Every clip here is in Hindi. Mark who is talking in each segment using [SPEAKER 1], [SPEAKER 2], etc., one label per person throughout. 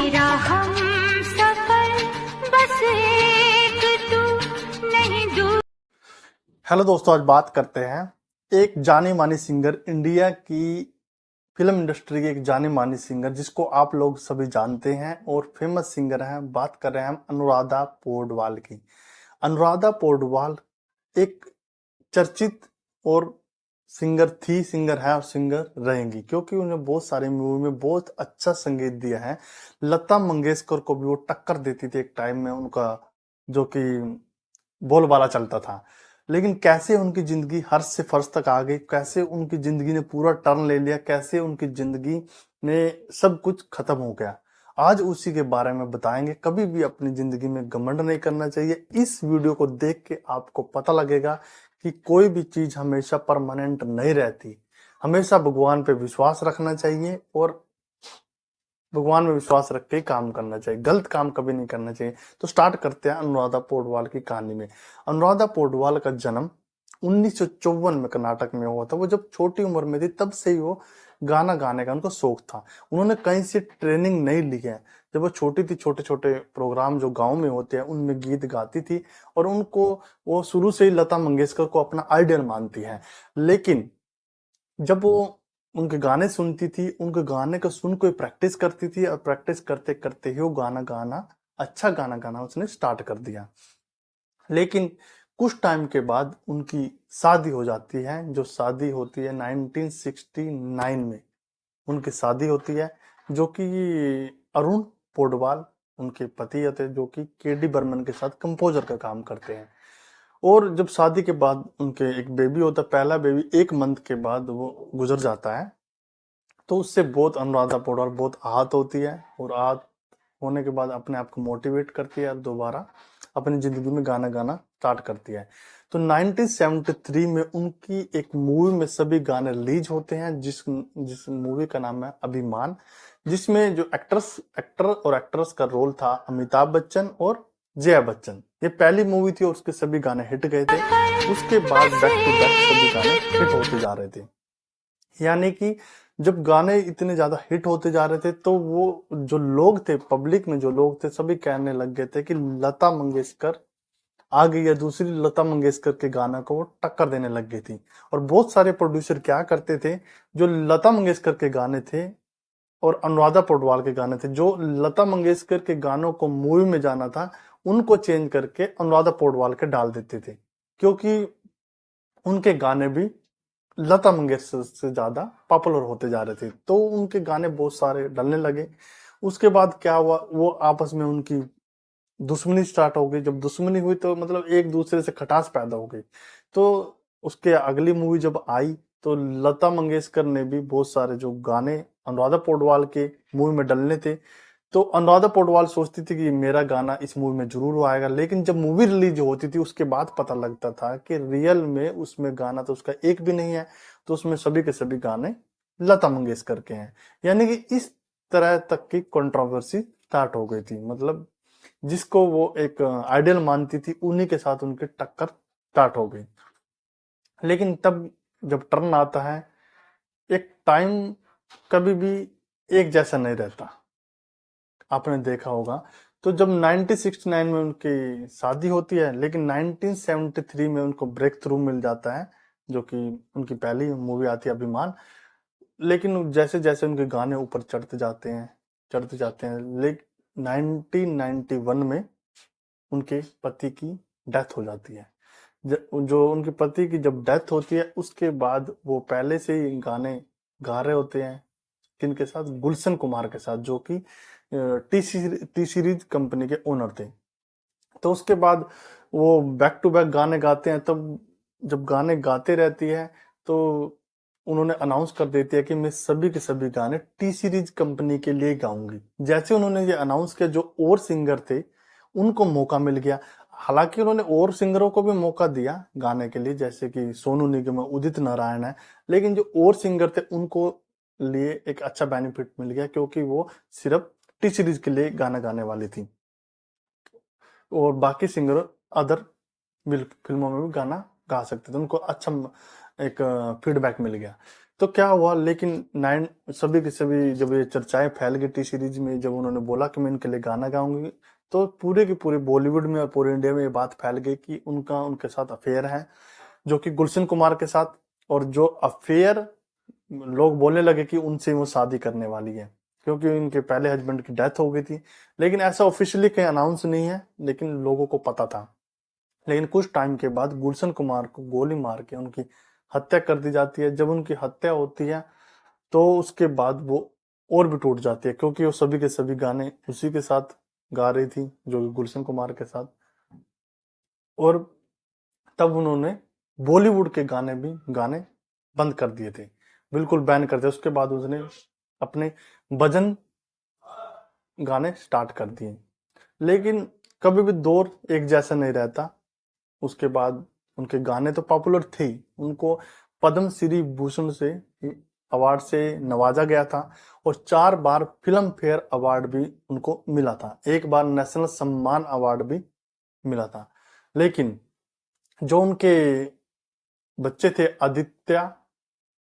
[SPEAKER 1] मेरा हम सफर बस एक तू नहीं दूर।
[SPEAKER 2] हेलो दोस्तों, आज बात करते हैं एक जानी मानी सिंगर, इंडिया की फिल्म इंडस्ट्री की एक जानी मानी सिंगर जिसको आप लोग सभी जानते हैं और फेमस सिंगर हैं। बात कर रहे हैं हम अनुराधा पौडवाल की। अनुराधा पौडवाल एक चर्चित और सिंगर थी, सिंगर है और सिंगर रहेंगी, क्योंकि उन्हें बहुत सारे मूवी में बहुत अच्छा संगीत दिया है। लता मंगेशकर को भी वो टक्कर देती थी एक टाइम में, उनका जो कि बोलबाला चलता था। लेकिन कैसे उनकी जिंदगी हर्ष से फर्श तक आ गई, कैसे उनकी जिंदगी ने पूरा टर्न ले लिया, कैसे उनकी जिंदगी में सब कुछ खत्म हो गया, आज उसी के बारे में बताएंगे। कभी भी अपनी जिंदगी में घमंड नहीं करना चाहिए। इस वीडियो को देख के आपको पता लगेगा कि कोई भी चीज हमेशा परमानेंट नहीं रहती। हमेशा भगवान पे विश्वास रखना चाहिए और भगवान में विश्वास रख के काम करना चाहिए, गलत काम कभी नहीं करना चाहिए। तो स्टार्ट करते हैं अनुराधा पौडवाल की कहानी में। अनुराधा पौडवाल का जन्म 1954 में कर्नाटक में हुआ था। वो जब छोटी उम्र में थी तब से ही वो गाना गाने का उनको शौक था। उन्होंने कहीं से ट्रेनिंग नहीं ली है। जब वो छोटी थी, छोटे छोटे प्रोग्राम जो गांव में होते हैं उनमें गीत गाती थी और उनको वो शुरू से ही लता मंगेशकर को अपना आइडियल मानती है। लेकिन जब वो उनके गाने सुनती थी, उनके गाने को सुन के प्रैक्टिस करती थी और प्रैक्टिस करते करते ही वो गाना गाना, अच्छा गाना गाना उसने स्टार्ट कर दिया। लेकिन कुछ टाइम के बाद उनकी शादी हो जाती है। जो शादी होती है 1969 में उनकी शादी होती है, जो कि अरुण पौडवाल उनके पति होते हैं, जो कि केडी बर्मन के साथ कंपोजर का काम करते हैं। और जब शादी के बाद उनके एक बेबी होता है, पहला बेबी 1 मंथ के बाद वो गुजर जाता है। तो उससे बहुत अनुराधा पौडवाल बहुत आहत होती है और आहत होने के बाद अपने आप को मोटिवेट करती है और दोबारा अपनी जिंदगी में गाना गाना स्टार्ट करती है। तो 1973 में उनकी एक मूवी में सभी गाने रिलीज होते हैं, जिस मूवी का नाम है अभिमान, जिसमें जो एक्टर और एक्ट्रेस का रोल था अमिताभ बच्चन और जया बच्चन। ये पहली मूवी थी और उसके सभी गाने हिट गए थे। उसके बाद
[SPEAKER 1] बस
[SPEAKER 2] बैक टू बैक सभी गाने
[SPEAKER 1] एक
[SPEAKER 2] हिट होते जा रहे थे। यानी कि जब गाने इतने ज्यादा हिट होते जा रहे थे तो वो जो लोग थे, पब्लिक में जो लोग थे, सभी कहने लग गए थे कि लता मंगेशकर आ गई है, दूसरी लता मंगेशकर के गाना को वो टक्कर देने लग गई थी। और बहुत सारे प्रोड्यूसर क्या करते थे, जो लता मंगेशकर के गाने थे और अनुराधा पौडवाल के गाने थे, जो लता मंगेशकर के गानों को मूवी में जाना था उनको चेंज करके अनुराधा पौडवाल के डाल देते थे, क्योंकि उनके गाने भी लता मंगेशकर से ज्यादा पॉपुलर होते जा रहे थे। तो उनके गाने बहुत सारे डलने लगे। उसके बाद क्या हुआ, वो आपस में उनकी दुश्मनी स्टार्ट हो गई। जब दुश्मनी हुई तो मतलब एक दूसरे से खटास पैदा हो गई। तो उसके अगली मूवी जब आई तो लता मंगेशकर ने भी बहुत सारे जो गाने अनुराधा पौडवाल के मूवी में डलने थे, तो अनुराधा पौडवाल सोचती थी कि मेरा गाना इस मूवी में जरूर आएगा। लेकिन जब मूवी रिलीज होती थी उसके बाद पता लगता था कि रियल में उसमें गाना तो उसका एक भी नहीं है। तो उसमें सभी के सभी गाने लता मंगेशकर के हैं। यानी कि इस तरह तक की कंट्रोवर्सी स्टार्ट हो गई थी। मतलब जिसको वो एक आइडियल मानती थी उन्हीं के साथ उनकी टक्कर स्टार्ट हो गई। लेकिन तब जब टर्न आता है, एक टाइम कभी भी एक जैसा नहीं रहता, आपने देखा होगा। तो जब 1969 में उनकी शादी होती है, लेकिन 1973 में उनको ब्रेक थ्रू मिल जाता है, जो कि उनकी पहली मूवी आती है अभिमान। लेकिन जैसे जैसे उनके गाने ऊपर चढ़ते जाते हैं, लेकिन 1991 में उनके पति की डेथ हो जाती है। जो उनके पति की जब डेथ होती है उसके बाद वो पहले से ही गाने गा रहे होते हैं, किनके साथ, गुलशन कुमार के साथ, जो कि टी सीरीज कंपनी के ओनर थे। तो उसके बाद वो बैक टू बैक गाने गाते हैं। तब जब गाने गाते रहती है तो उन्होंने अनाउंस कर देती है कि मैं सभी के सभी गाने टी सीरीज कंपनी के लिए गाऊंगी। जैसे उन्होंने ये अनाउंस किया, जो और सिंगर थे उनको मौका मिल गया। हालांकि उन्होंने और सिंगरों को भी मौका दिया गाने के लिए, जैसे कि सोनू निगम है, उदित नारायण है, लेकिन जो और सिंगर थे उनको लिए एक अच्छा बेनिफिट मिल गया, क्योंकि वो सिर्फ टी सीरीज के लिए गाना गाने वाली थी और बाकी सिंगर अदर फिल्मों में भी गाना गा सकते थे। उनको अच्छा एक फीडबैक मिल गया। तो क्या हुआ, लेकिन नाइन सभी के सभी जब ये चर्चाएं फैल गई टी सीरीज में, जब उन्होंने बोला कि मैं इनके लिए गाना गाऊंगी, तो पूरे के पूरे बॉलीवुड में और पूरे इंडिया में ये बात फैल गई कि उनका उनके साथ अफेयर है, जो कि गुलशन कुमार के साथ। और जो अफेयर लोग बोलने लगे कि उनसे वो शादी करने वाली है, क्योंकि इनके पहले हस्बैंड की डेथ हो गई थी। लेकिन ऐसा ऑफिशियली कहीं अनाउंस नहीं है, लेकिन लोगों को पता था। लेकिन कुछ टाइम के बाद गुलशन कुमार को गोली मार के उनकी हत्या कर दी जाती है। जब उनकी हत्या होती है तो उसके बाद वो और भी टूट जाती है, क्योंकि वो सभी के सभी गाने उसी के साथ गा रही थी, जो कि गुलशन कुमार के साथ। और तब उन्होंने बॉलीवुड के गाने बंद कर दिए थे, बिल्कुल बैन कर दिया। उसके बाद उसने अपने भजन गाने स्टार्ट कर दिए। लेकिन कभी भी दौर एक जैसा नहीं रहता। उसके बाद उनके गाने तो पॉपुलर थे ही, उनको पद्म श्री भूषण से अवार्ड से नवाजा गया था, और 4 बार फिल्म फेयर अवार्ड भी उनको मिला था, एक बार नेशनल सम्मान अवार्ड भी मिला था। लेकिन जो उनके बच्चे थे, आदित्य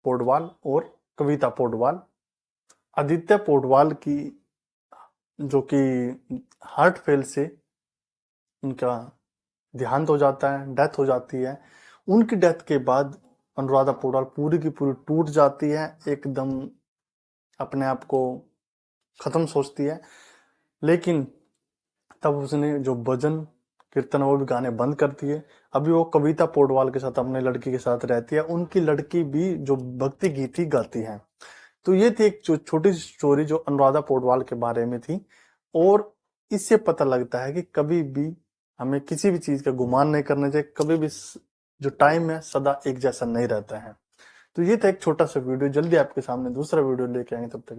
[SPEAKER 2] पौडवाल और कविता पौडवाल, आदित्य पौडवाल की जो कि हार्ट फेल से उनका देहांत हो जाता है, डेथ हो जाती है। उनकी डेथ के बाद अनुराधा पौडवाल पूरी की पूरी टूट जाती है, एकदम अपने आप को खत्म सोचती है। लेकिन तब उसने जो भजन कीर्तन वो भी गाने बंद कर दिए। अभी वो कविता पौडवाल के साथ, अपने लड़की के साथ रहती है। उनकी लड़की भी जो भक्ति गीत ही गाती है। तो ये थी एक छोटी सी स्टोरी जो अनुराधा पौडवाल के बारे में थी। और इससे पता लगता है कि कभी भी हमें किसी भी चीज का गुमान नहीं करना चाहिए। कभी भी जो टाइम है सदा एक जैसा नहीं रहता है। तो ये था एक छोटा सा वीडियो। जल्दी आपके सामने दूसरा वीडियो लेके आएंगे, तब तक